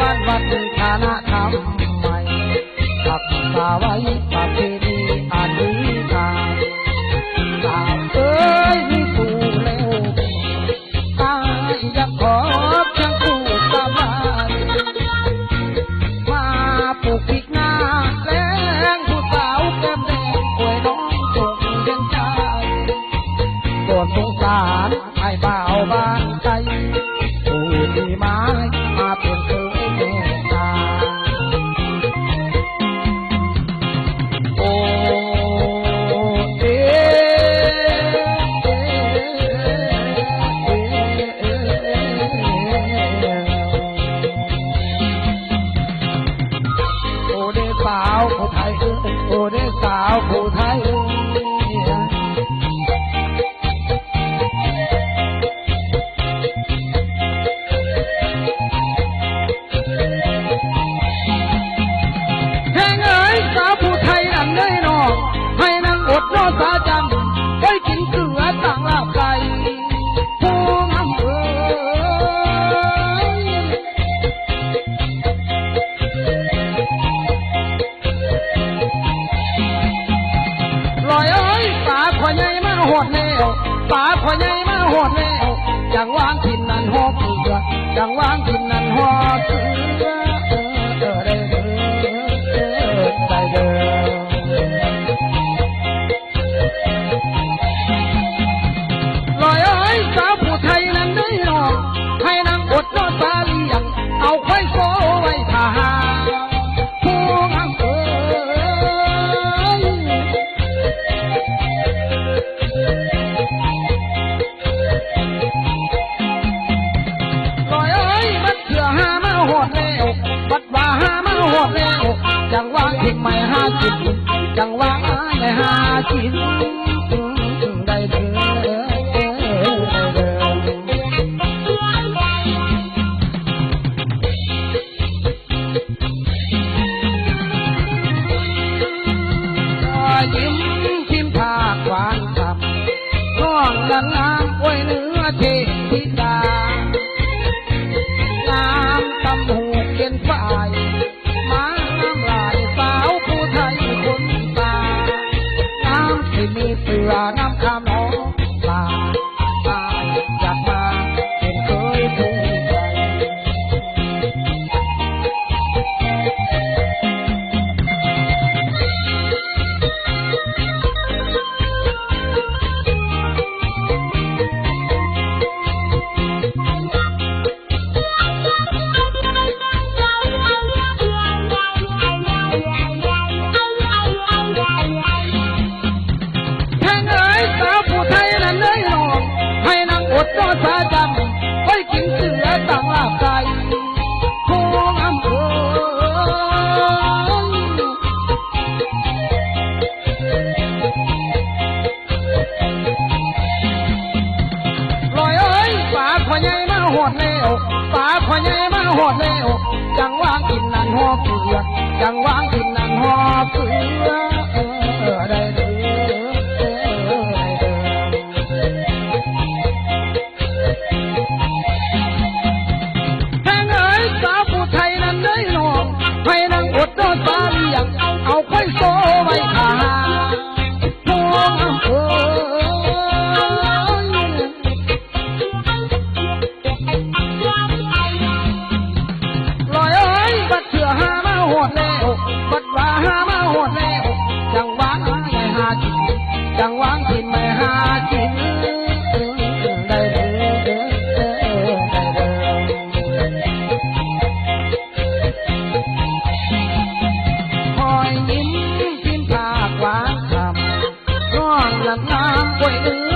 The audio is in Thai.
บ้านวัดฐานะธรรมใหม่รักษาไว้ประเพณีอันดีงามสาวเอ้ยมีสู่แล้วตายอยากขอเพียงคู่สบายมาปลูกพริกหน้าแรงผู้สาวแก้มแดงอวยน้องจงเรียนใจโปรดสงสารให้บ่าวบ้านใจผู้ที่ไม้มาเป็นเคยเมตตาโอ้เอ๋โอ้เด็กสาวผู้ไทยโอ้เด็กสาวผู้ไทยให้นางอดรอสาจังไปกินเกลือต่างลาบไก่ผู้งามเอ๋ยลอยเอ้ยปากพ่อใหญ่มาหดแนวปากพ่อใหญ่มาหดแนวจังวางถิ่นนั้นหอบเกลือจังวางถิ่นนั้นหอบเกลือได้เด้อสาวผู้ไทยนั้นได้หนอให้นางอดรอตาเลี้ยงเอาไข่โซ่ไว้ทาผู้งามเอ๋ยลอยเอ้ยบัดเถื่อหามาหอดแล้วบัดว่าหามาหอดแล้วจังวางทิ้งไม่หากินจังวางไม่หากินได้เด้อยิ้มทิมผากหวานคำน้องละงามอวยเนื้อเทพิดางามตำหูเขียนฝ่ายมาน้ำลายสาวผู้ไทยคนตาน้ำที่มีเสือน้ำคำน้องลาตายอยากมาเป็นเคยภูมิใจอดรอสาจังไปกินเสือต่างลาบไก่ผู้งามเอ๋ยลอยเอ้ยปากพ่อใหญ่มาหดแล้วปากพ่อใหญ่มาหดแล้วจังวางกินนั่นหอบเกลือจังวางกินนั่นหอบเกลือได้เด้อให้นางอดรอตาเลี้ยงเอาไข่โซ่ไว้ทาผู้งามเอ๋ยลอยเอ้ยบัดเถื่อหามาหดแล้วบัดว่าหามาหดแล้วจังวางไม่หากินจังวางกินไม่หากินได้เด้อยิ้มทิมผากหวานคำน้องละงามอวยเนื้อ